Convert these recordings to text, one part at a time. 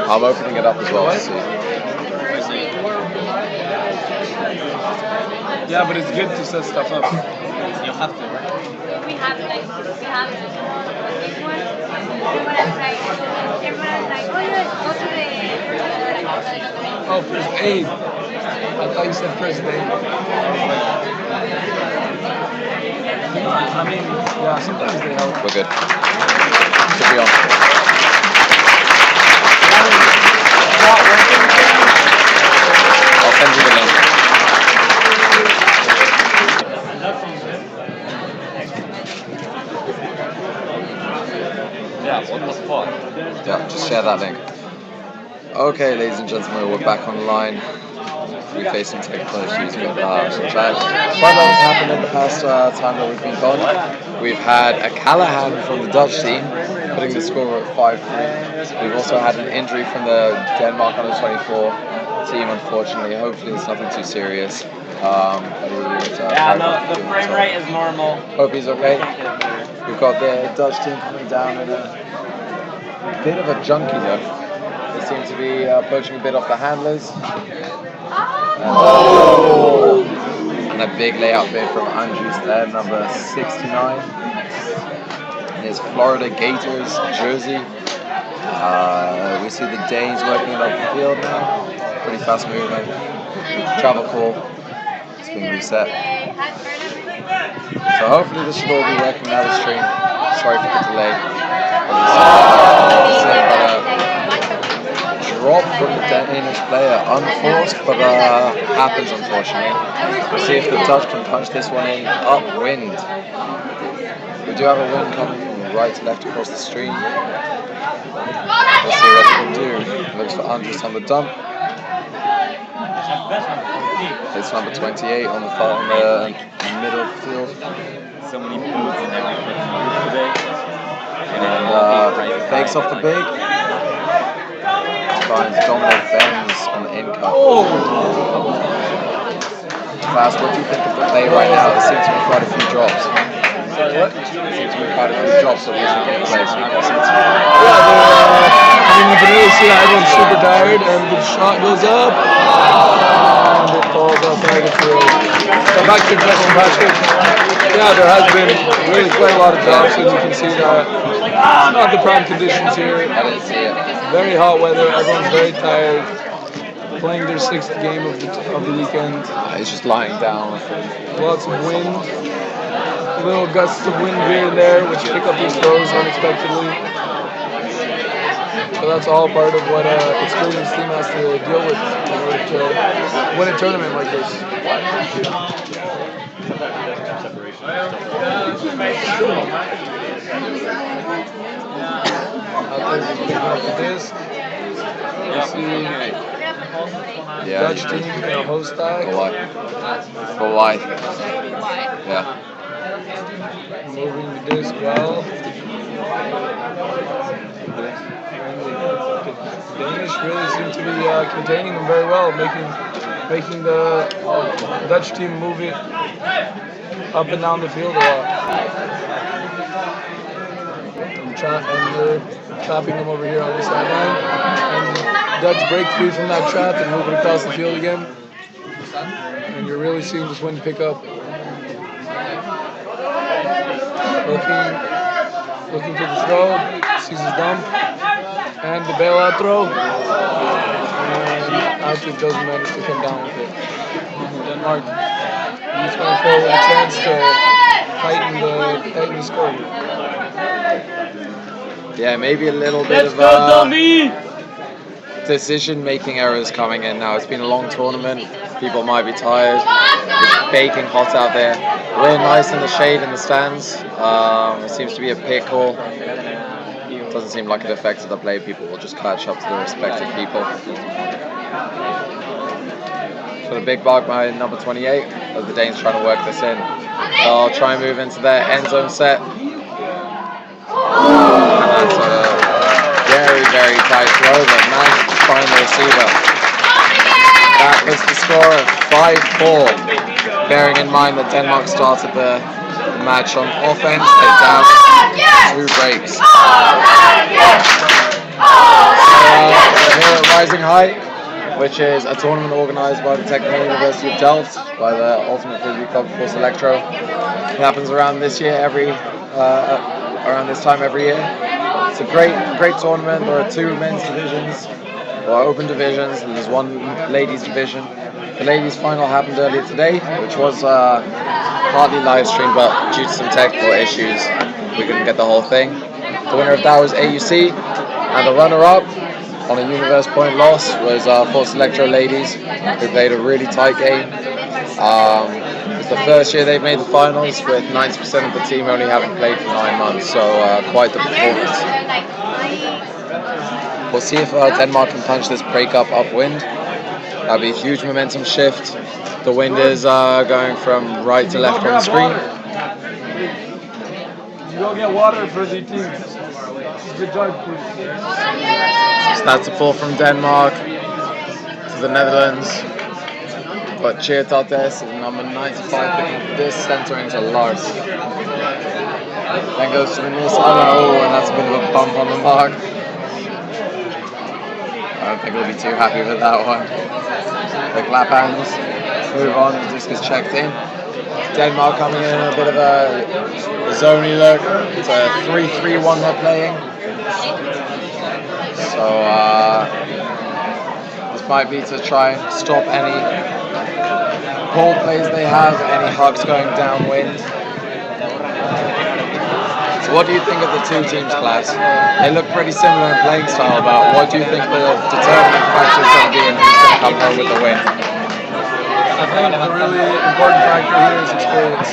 I'm opening it up as well to see. Yeah, but it's good to set stuff up. You have to, right? We have this one. They were like, oh yes, go to the. Oh, first aid. I thought you said first aid. I mean, yeah, sometimes they help. We're good. Should be on. I'll send you the link. Yeah, what the fuck? Yeah, just share that link. Okay, ladies and gentlemen, we're back online. We faced some technical issues, but we're back. Quite a lot has happened in the past time that we've been gone. We've had a Callahan from the Dutch team putting the score at 5-3. We've also had an injury from the Denmark under-24 team, unfortunately. Hopefully it's nothing too serious. Yeah, no, the frame rate is normal. Hope he's okay. We've got the Dutch team coming down in a bit of a junkie though. They seem to be poaching a bit off the handlers. And a big layout bid from Andrews there, number 69. In his Florida Gators jersey. We see the Danes working it up the field now. Pretty fast movement. Travel call. It's being reset. So hopefully this should all be working now, the stream. Sorry for the delay. Drop from the Danish player, unforced, but happens unfortunately. We'll see if the Dutch can punch this one in upwind. We do have a wind coming from right to left across the stream. We'll see what they can do. Looks for Andres on the dump. It's number 28 on the middle of the field. So many foods in every freaking group today. And fakes off the big. Finds Dominic Benz on the in cut. Fast, what do you think of the play right now? There seems to be quite a few drops. Sorry, what? There seems to be quite a few drops of these weekend plays. Yeah, I mean, you can really see everyone's super tired, and the shot goes up, and it falls outside the field. So back to Justin Patrick. Yeah, there has been really quite a lot of drops, and you can see that it's not the prime conditions here. I didn't see it. Very hot weather, everyone's very tired, playing their 6th game of the weekend. He's just lying down. Lots of wind, little gusts of wind here and there, which pick up these throws unexpectedly. So that's all part of what an experienced team has to deal with in order to win a tournament like this. This. You see Dutch team in a host tag. For why? Yeah. Moving the disc well. The Danish really seem to be containing them very well, making the Dutch team move it up and down the field a lot. And they're trapping them over here on the sideline. And Dutch break free from that trap and move it across the field again. And you're really seeing this wind pick up. Looking for the throw, sees his dump, and the bailout throw. And Active doesn't manage to come down with it. Denmark use 24 with a chance to tighten the score. Yeah, maybe a little bit of decision-making errors coming in now. It's been a long tournament. People might be tired. It's baking hot out there. We're nice in the shade in the stands. It seems to be a pit call. Doesn't seem like it affected the play. People will just catch up to their respective people. So the big bug by number 28 as the Danes trying to work this in. They'll try and move into their end zone set. And that's a very, very tight throw, but managed to find the receiver. That puts the score at 5-4. Bearing in mind that Denmark started the match on offense, they're down 2 breaks. Here Rising High, which is a tournament organised by the Technical University of Delft by the Ultimate Frisbee Club Force Electro. It happens around this time every year. It's a great tournament. There are 2 men's divisions, or open divisions, and there's 1 ladies division. The ladies final happened earlier today, which was partly live streamed, but due to some technical issues, we couldn't get the whole thing. The winner of that was AUC, and the runner-up on a Universe point loss was Force Electro ladies, who played a really tight game. It's the first year they've made the finals, with 90% of the team only having played for 9 months, so quite the performance. We'll see if Denmark can punch this break-up upwind. That'll be a huge momentum shift. The wind is going from right to left on the screen. You go get water for the team. Good job, please. So that's a pull from Denmark to the Netherlands. But Cheertotes, number 95, picking up this, centering to Lars. Then goes to the near side. Oh, and that's a bit of a bump on the mark. I don't think we'll be too happy with that one. The clap hands move on, the disc is checked in. Denmark coming in a bit of a zony look. It's a 3-3-1 they're playing. So this might be to try and stop any ball plays they have, any hugs going downwind. So what do you think of the 2 teams, class? They look pretty similar in playing style, but what do you think the determining factor is going to be and who's going to come home with the win? I think the really important factor here is experience.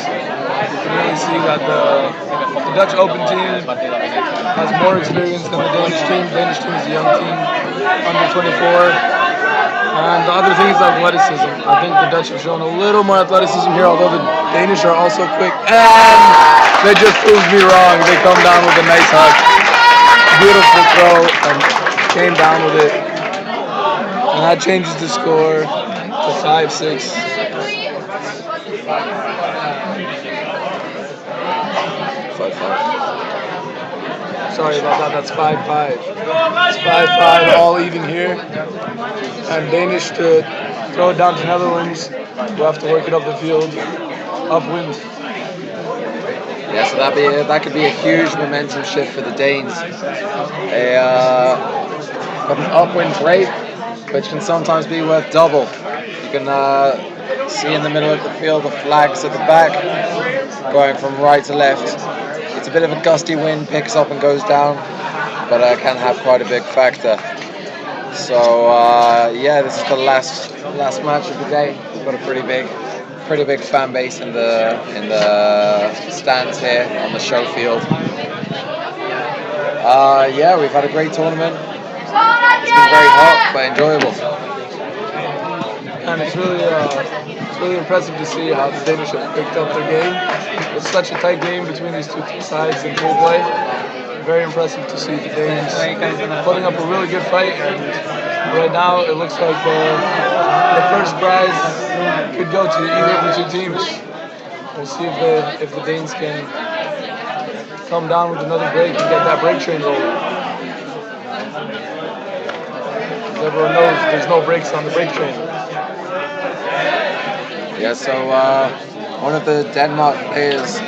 You can really see that the Dutch Open team has more experience than the Danish team. The Danish team is a young team, under 24. And the other thing is athleticism. I think the Dutch have shown a little more athleticism here, although the Danish are also quick. And they just proved me wrong. They come down with a nice hug. Beautiful throw, and came down with it. And that changes the score to 5-6. Sorry about that, that's 5-5. It's 5-5, all even here. And Danish to throw it down to Netherlands. We'll have to work it up the field, upwind. Yeah, so that could be a huge momentum shift for the Danes. They got an upwind break, which can sometimes be worth double. You can see in the middle of the field the flags at the back, going from right to left. It's a bit of a gusty wind, picks up and goes down, but can have quite a big factor. So yeah, this is the last match of the day. We've got a pretty big fan base in the stands here on the show field. Yeah, we've had a great tournament. It's been very hot but enjoyable. And it's really impressive to see how the Danish have picked up their game. It's such a tight game between these 2 sides in full play. Very impressive to see the Danes putting up a really good fight. And right now, it looks like the first prize could go to either of the 2 teams. We'll see if the Danes can come down with another break and get that break train rolling. As everyone knows, there's no brakes on the break train. Yeah, so one of the Denmark players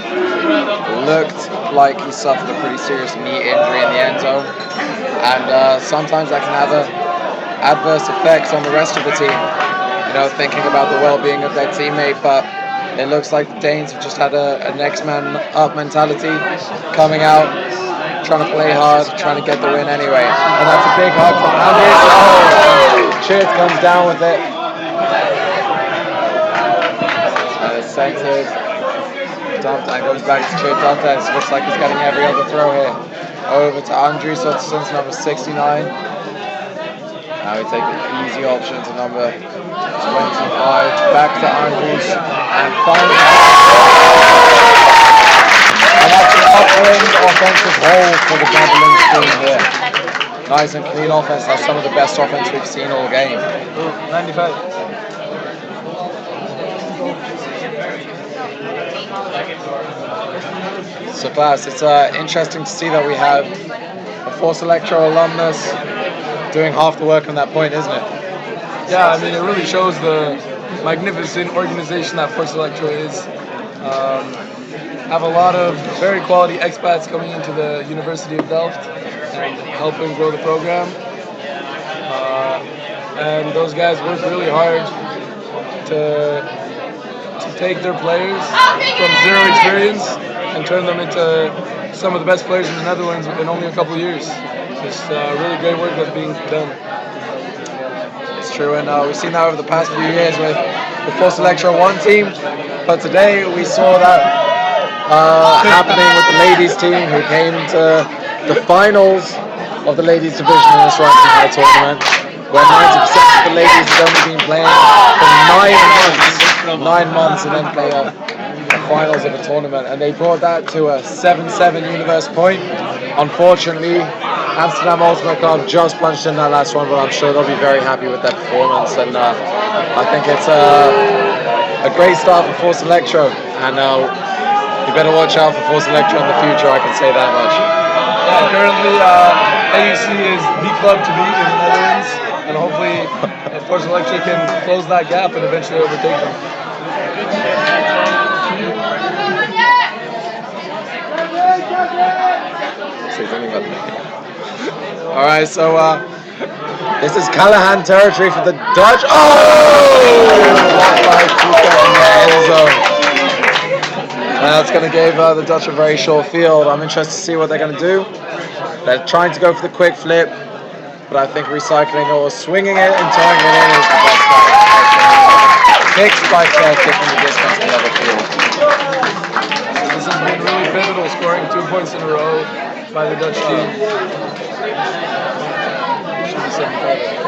looked like he suffered a pretty serious knee injury in the end zone, and sometimes that can have an adverse effect on the rest of the team. You know, thinking about the well-being of their teammate, but it looks like the Danes have just had a next man up mentality, coming out, trying to play hard, trying to get the win anyway. And that's a big hug from Anders. Oh, Chert comes down with it. Centered, dumped, and goes back to Cheertotes. Looks like he's getting every other throw here. Over to Andrews, so it's number 69. Now we take an easy option to number 25. Back to Andrews, and finally. And that's an upwind offensive hole for the Netherlands team here. Nice and clean offense. That's some of the best offense we've seen all game. 95. So class, it's interesting to see that we have a Force Electro alumnus doing half the work on that point, isn't it? Yeah, I mean, it really shows the magnificent organization that Force Electro is. Have a lot of very quality expats coming into the University of Delft and helping grow the program. And those guys work really hard to take their players from zero experience and turn them into some of the best players in the Netherlands in only a couple of years. Just really great work that's being done. It's true, and we've seen that over the past few years with the Force Electro 1 team, but today we saw that happening with the ladies team who came to the finals of the ladies division in this ranking high tournament, where 90% of the ladies had only been playing for 9 months and then play a finals of a tournament, and they brought that to a 7-7 universe point. Unfortunately, Amsterdam Ultimate Club just punched in that last one, but I'm sure they'll be very happy with their performance, and I think it's a great start for Force Electro, and you better watch out for Force Electro in the future, I can say that much. Yeah, currently AUC is the club to beat in the Netherlands, and hopefully Force Electro can close that gap and eventually overtake them. Say something about that. Alright, so this is Callahan territory for the Dutch. That's going to give the Dutch a very short field. I'm interested to see what they're going to do. They're trying to go for the quick flip, but I think recycling or swinging it and throwing it in is the best bet. Big spike there, kicking the distance to the other field. This has been really pivotal, scoring 2 points in a row by the Dutch team. Should be 7-5.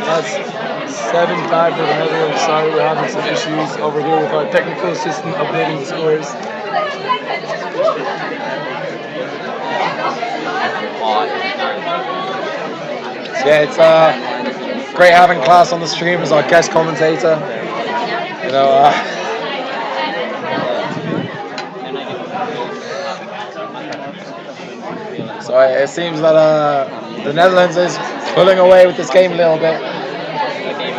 That's 7-5 for the Netherlands. Sorry, we're having some issues over here with our technical assistant updating the scores. Yeah, it's great having Klaas on the stream as our guest commentator. You know, so it seems that the Netherlands is pulling away with this game a little bit.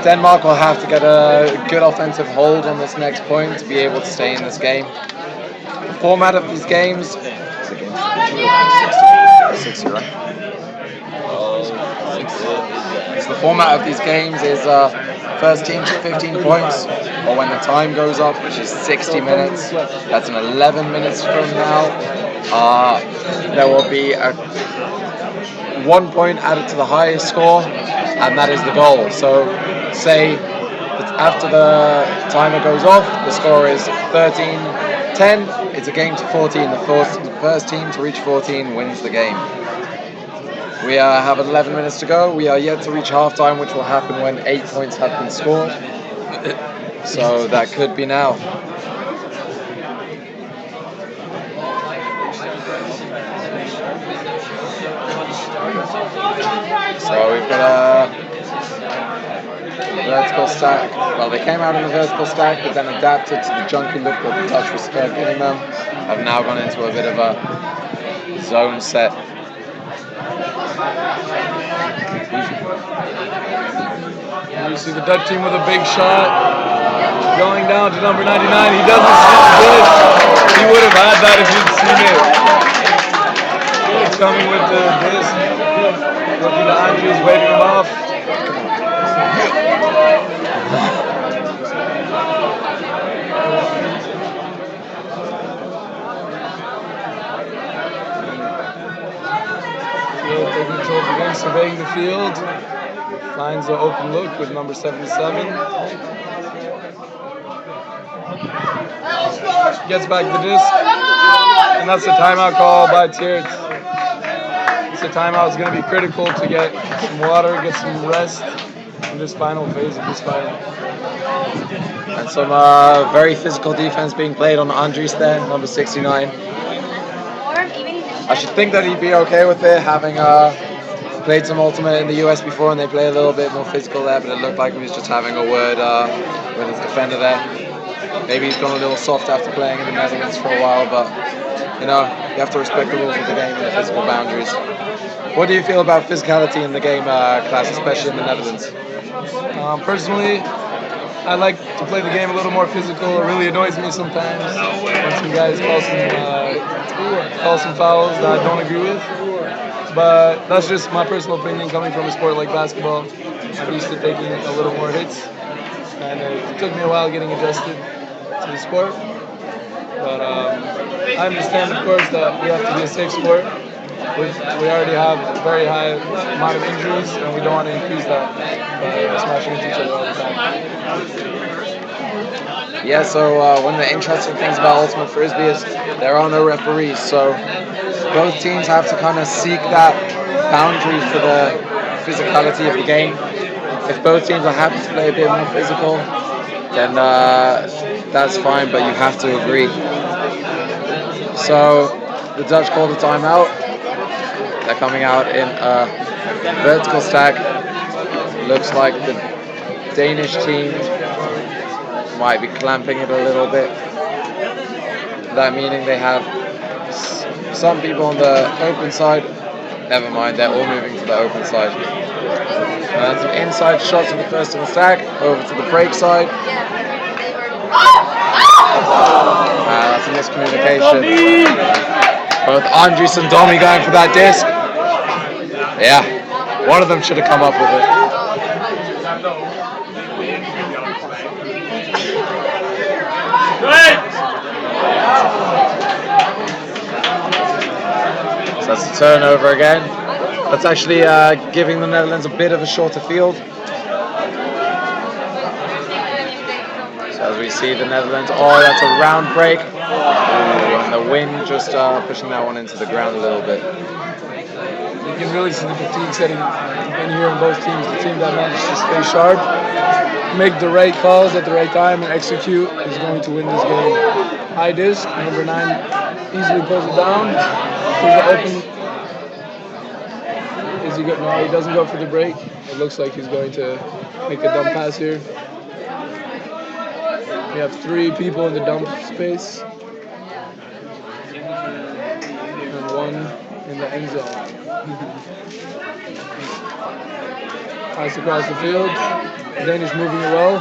Denmark will have to get a good offensive hold on this next point to be able to stay in this game. The format of these games, it's a game 60, right? So the format of these games is first team to 15 points, or when the time goes up, which is 60 minutes. That's in 11 minutes from now. There will be a 1 point added to the highest score, and that is the goal. So say that after the timer goes off, the score is 13-10. It's a game to 14. The first team to reach 14 wins the game. We have 11 minutes to go. We are yet to reach halftime, which will happen when 8 points have been scored. So that could be now. So we've got a vertical stack. Well, they came out in the vertical stack, but then adapted to the junky look that the Dutch was giving them. Have now gone into a bit of a zone set. You see the Dutch team with a big shot going down to number 99. He doesn't see this. He would have had that if he'd seen it. He's coming with this. Looking to Andrews, waving him off. Taking control of the game, surveying the field. Finds the open look with number 77. Gets back the disc. And that's a timeout call by Tiert. This timeout is going to be critical to get some water, get some rest in this final phase of this final. And some very physical defense being played on Andries there, number 69. I should think that he'd be okay with it, having played some Ultimate in the US before, and they play a little bit more physical there, but it looked like he was just having a word with his defender there. Maybe he's gone a little soft after playing in the Netherlands for a while, but you know, you have to respect the rules of the game and the physical boundaries. What do you feel about physicality in the game class, especially in the Netherlands? Personally, I like to play the game a little more physical. It really annoys me sometimes when some guys call some fouls that I don't agree with. But that's just my personal opinion coming from a sport like basketball. I'm used to taking a little more hits, and it took me a while getting adjusted to the sport. But I understand, of course, that we have to be a safe sport. We already have a very high amount of injuries, and we don't want to increase that by smashing into each other all the time. Yeah, so one of the interesting things about Ultimate Frisbee is there are no referees, so both teams have to kind of seek that boundary for the physicality of the game. If both teams are happy to play a bit more physical, then that's fine, but you have to agree. So the Dutch called a timeout. They're coming out in a vertical stack. Looks like the Danish team might be clamping it a little bit. That meaning they have some people on the open side. Never mind, they're all moving to the open side. And some inside shots of the first of the stack, over to the break side. That's a miscommunication. Both Andres and Domi going for that disc. Yeah, one of them should have come up with it. So that's a turnover again. That's actually giving the Netherlands a bit of a shorter field. So as we see the Netherlands, that's a round break. And the wind just pushing that one into the ground a little bit. You can really see the fatigue setting in here in both teams. The team that managed to stay sharp, make the right calls at the right time, and execute is going to win this game. High disc, number 9 easily pulls it down. Open. Is he good? No, he doesn't go for the break. It looks like he's going to make a dump pass here. We have 3 people in the dump space. And 1 in the end zone. Pass across the field. Danish moving it well.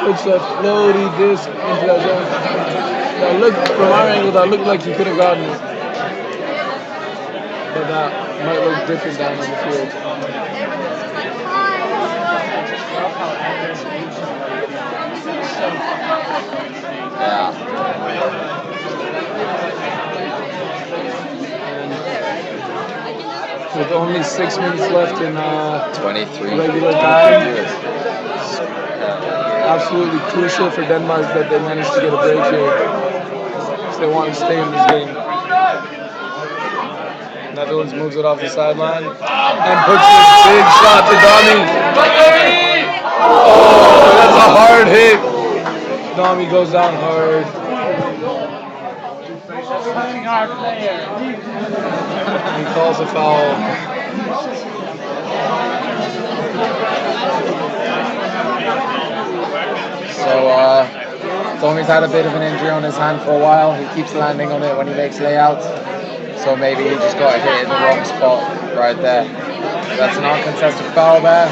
Puts a floaty disc into that zone. That looked, from our angle, that looked like he could have gotten it. But that might look different down on the field. Yeah. With only 6 minutes left in 23 regular time, absolutely crucial for Denmark that they managed to get a break here if they want to stay in this game. Netherlands moves it off the sideline and puts a big shot to Domi. Oh, that's a hard hit. Domi goes down hard. He calls a foul. So Domi's had a bit of an injury on his hand for a while. He keeps landing on it when he makes layouts. So maybe he just got hit in the wrong spot right there. That's an uncontested foul there.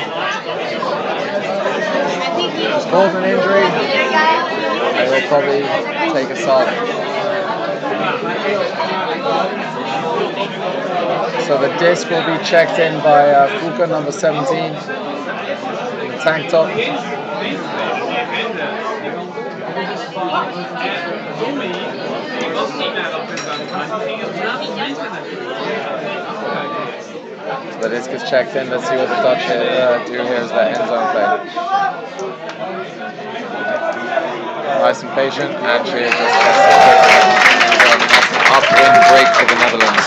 Just called an injury. And he'll probably take a sub. So the disc will be checked in by Fuka, number 17, in the tank top. So the disc is checked in. Let's see what the Dutch do here as that end zone play. Nice and patient, and Trier just checks it quickly. That's an upwind break for the Netherlands.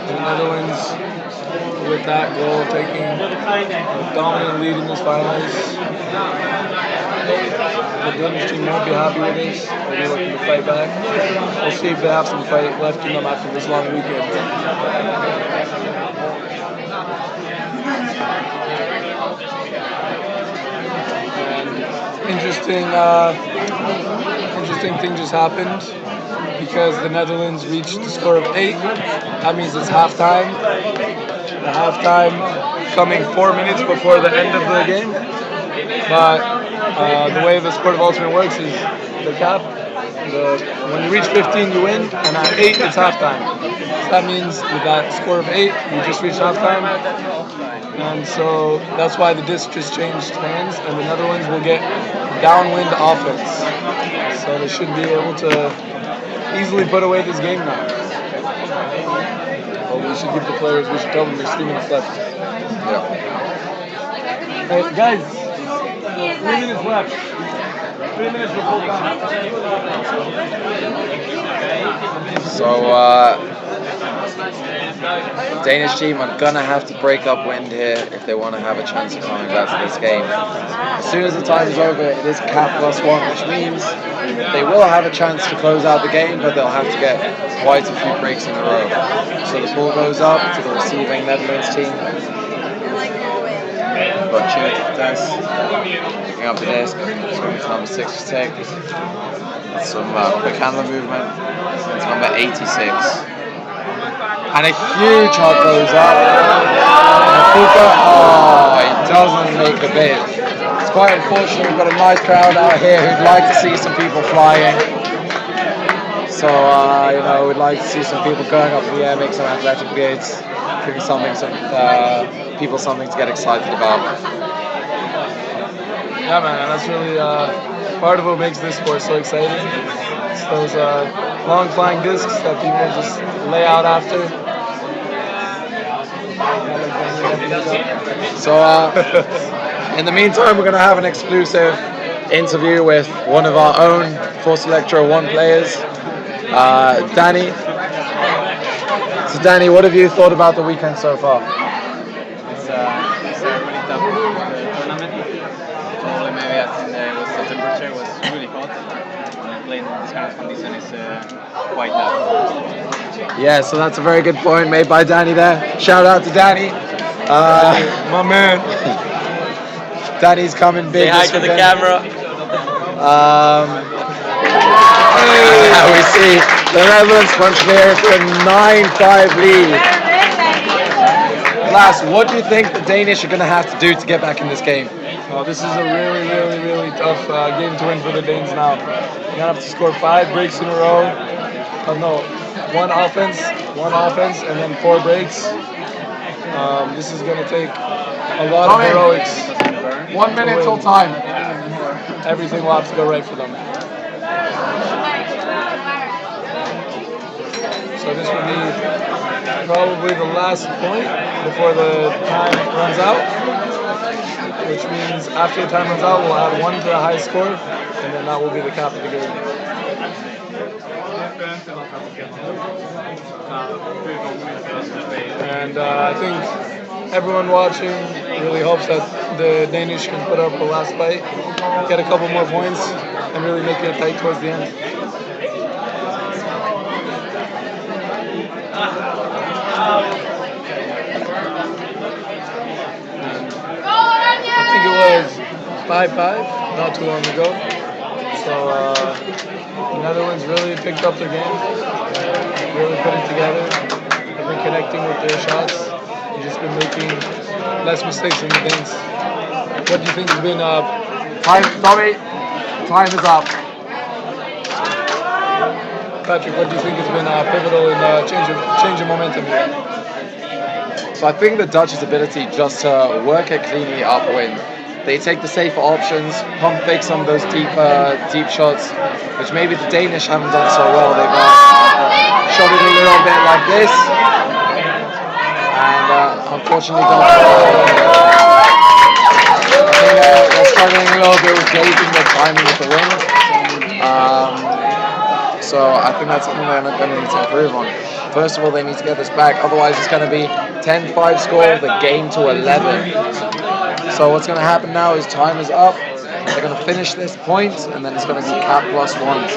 The Netherlands, with that goal, taking a dominant lead in this finals. The Danish team won't be happy with this. They'll be looking to fight back. We'll see if they have some fight left in them after this long weekend. interesting thing just happened because the Netherlands reached the score of 8. That means it's halftime. The halftime coming 4 minutes before the end of the game. But the way the sport of ultimate works is the cap. When you reach 15, you win, and at 8, it's halftime. So that means with that score of 8, you just reached halftime. And so that's why the disc just changed hands, and the Netherlands will get downwind offense. So they should be able to easily put away this game now. But we should give the players, we should tell them there's 3 minutes left. Yeah. Hey, guys, 3 minutes left. 3 minutes before time. So, Danish team are gonna have to break up wind here if they want to have a chance of coming back to this game. As soon as the time is over, it is cap +1, which means they will have a chance to close out the game, but they'll have to get quite a few breaks in a row. So the ball goes up to the receiving Netherlands team. Got Chile to test, picking up the disc, it's going to number 6 to take. That's some quick handler movement. It's number 86. And a huge hug goes up. And Fuka, he doesn't make the bid. It's quite unfortunate. We've got a nice crowd out here who'd like to see some people flying. So, we'd like to see some people going up in the air, make some athletic bids, giving people something to get excited about. Yeah, man, and that's really part of what makes this sport so exciting. It's those long flying discs that people just lay out after. So, in the meantime, we're going to have an exclusive interview with one of our own Force Electro 1 players, Danny. So, Danny, what have you thought about the weekend so far? It's a really tough tournament. Probably maybe I think the temperature was really hot. And playing in this kind of condition is quite tough. Yeah, so that's a very good point made by Danny there. Shout out to Danny. My man. Danny's coming big. Say hi to the camera. And we see the Netherlands punch there for a 9-5 lead. Last, what do you think the Danish are going to have to do to get back in this game? This is a really, really, really tough game to win for the Danes now. You're going to have to score 5 breaks in a row. One offense, and then 4 breaks. This is going to take a lot of heroics. 1 minute till time. Everything will have to go right for them. So this will be probably the last point before the time runs out, which means after the time runs out, we'll add 1 to the high score, and then that will be the cap of the game. And I think everyone watching really hopes that the Danish can put up a last fight, get a couple more points, and really make it tight towards the end. I think it was 5-5 not too long ago. So the Netherlands really picked up their game, really put it together. They've been connecting with their shots. They've just been making less mistakes than the Danes. What do you think has been Time is up. Patrick, what do you think has been pivotal in changing momentum here? So I think the Dutch's ability just to work it cleanly upwind. They take the safer options, pump fake some of those deep shots, which maybe the Danish haven't done so well. They've shot it a little bit like this, and unfortunately they're struggling a little bit with gauging their timing with the wind. So I think that's something they're going to need to improve on. First of all, they need to get this back. Otherwise, it's going to be 10-5 score, the game to 11. So what's going to happen now is time is up. They're going to finish this point, and then it's going to be cap +1.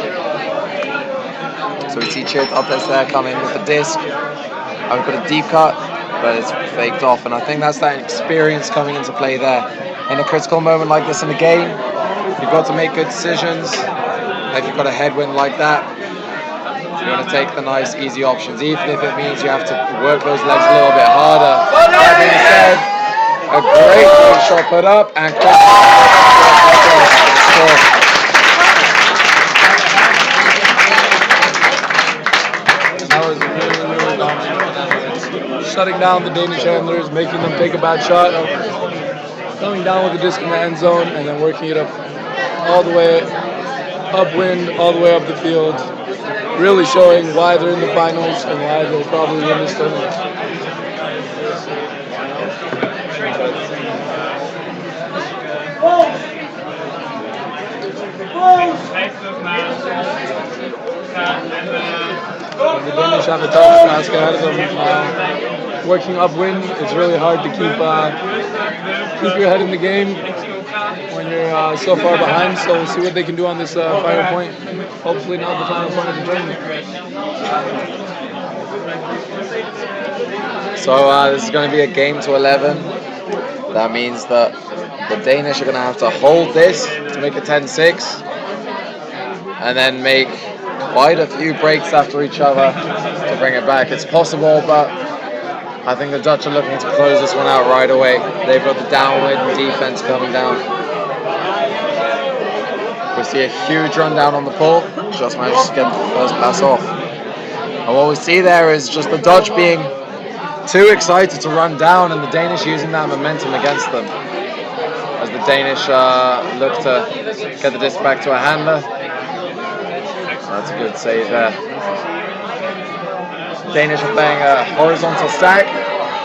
So we see Chit up there coming with the disc. I've got a deep cut, but it's faked off. And I think that's that experience coming into play there. In a critical moment like this in the game, you've got to make good decisions. If you've got a headwind like that, you want to take the nice, easy options, even if it means you have to work those legs a little bit harder. That being said, a great shot put up, and Chris score. That was really dominant. Shutting down the Danish handlers, making them take a bad shot, coming down with the disc in the end zone, and then working it up all the way upwind, all the way up the field. Really showing why they're in the finals and why they'll probably win this tournament. The Danish have a tough task ahead of them. Working upwind, it's really hard to keep your head in the game when you're so far behind. So we'll see what they can do on this final point. Hopefully not the final point of the tournament. So this is going to be a game to 11. That means that the Danish are going to have to hold this to make it 10-6, and then make quite a few breaks after each other to bring it back. It's possible, but I think the Dutch are looking to close this one out right away. They've got the downwind defense coming down. We see a huge run down on the pull. Just managed to get the first pass off. And what we see there is just the Dutch being too excited to run down, and the Danish using that momentum against them. As the Danish look to get the disc back to a handler. That's a good save there. Danish are playing a horizontal stack.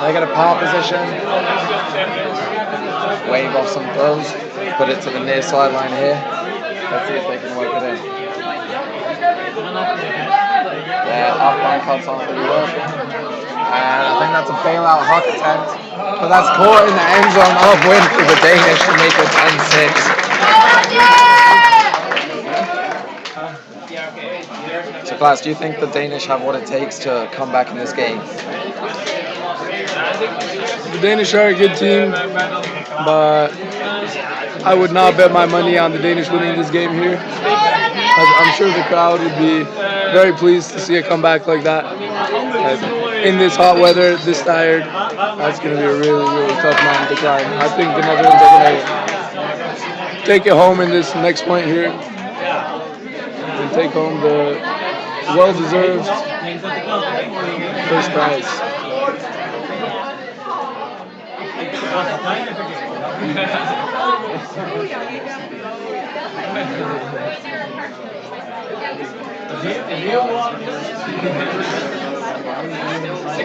They get a power position. Wave off some throws. Put it to the near sideline here. Let's see if they can work it in. Their up-line cuts on pretty well. And I think that's a bailout huck attempt. But that's caught in the end zone upwind for the Danish to make it 10-6. So Klaas, do you think the Danish have what it takes to come back in this game? The Danish are a good team, but I would not bet my money on the Danish winning this game here. I'm sure the crowd would be very pleased to see a comeback like that. In this hot weather, this tired, that's going to be a really, really tough mountain to climb. I think the Netherlands are going to take it home in this next point here and take home the well-deserved first prize.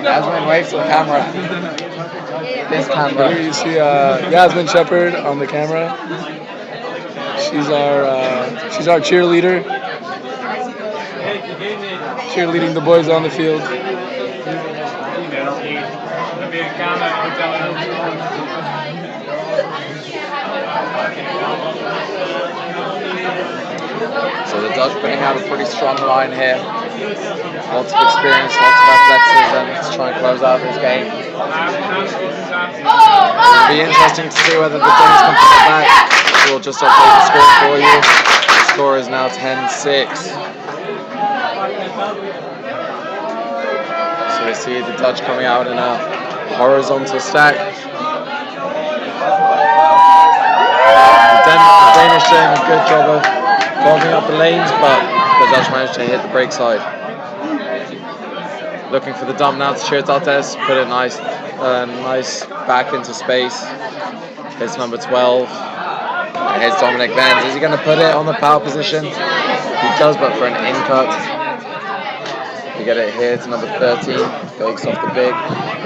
Yasmin waves to the camera. This camera. Here you see Yasmin Shepard on the camera. She's our cheerleader. Cheerleading the boys on the field. So the Dutch putting out a pretty strong line here. Lots of experience, lots of athleticism to try and close out this game. It'll be interesting to see whether the Danes can put it back. We'll just update the score for you. The score is now 10-6. So we see the Dutch coming out in a horizontal stack. The Danish doing a good job of clogging up the lanes, but the Dutch managed to hit the brake side. Looking for the dump now to Chirtates, put it nice back into space. Hits number 12. And here's Dominic Benz. Is he going to put it on the power position? He does, but for an in cut. You get it here to number 13. Fakes off the big.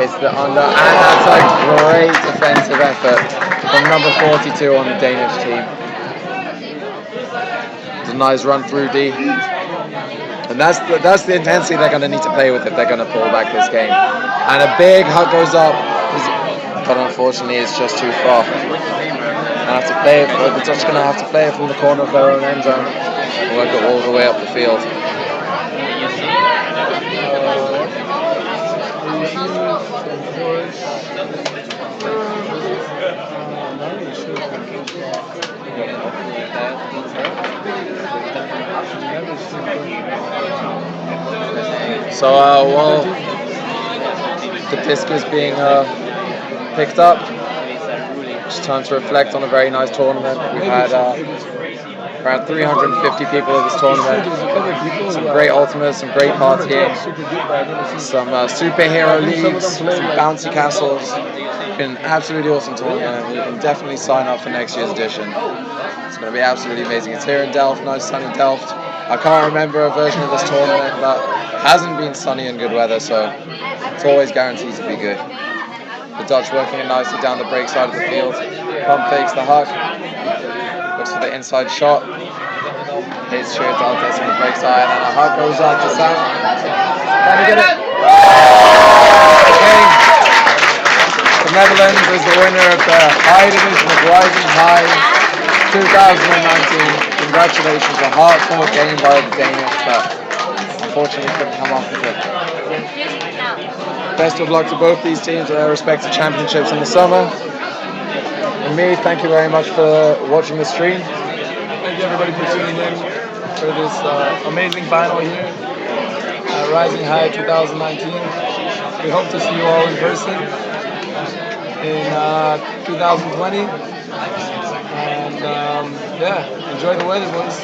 Hits the under, and that's a great defensive effort from number 42 on the Danish team. It's a nice run through D. And that's the intensity they're going to need to play with if they're going to pull back this game. And a big hug goes up, but unfortunately it's just too far. And have to play it. The Dutch are going to have to play it from the corner of their own end zone and work it all the way up the field. So while the disc is being picked up, it's time to reflect on a very nice tournament. We had around 350 people at this tournament. Some great ultimates, some great partying, some superhero leagues, some bouncy castles. Been an absolutely awesome tournament. You can definitely sign up for next year's edition. It's going to be absolutely amazing. It's here in Delft, nice sunny Delft. I can't remember a version of this tournament that hasn't been sunny and good weather, so it's always guaranteed to be good. The Dutch working it nicely down the break side of the field. Pump fakes the huck. Looks for the inside shot. Hits sheer Daltes on the break side, and a huck goes out to Sam. Trying to get it. Okay. The Netherlands is the winner of the high division of Rising High 2019. Congratulations, a hard-fought game by the Danish, but unfortunately couldn't come off with it. Best of luck to both these teams at their respective championships in the summer. And me, thank you very much for watching the stream. Thank you everybody for tuning in for this amazing final here at Rising High 2019. We hope to see you all in person in 2020. And yeah, enjoy the weather, boys.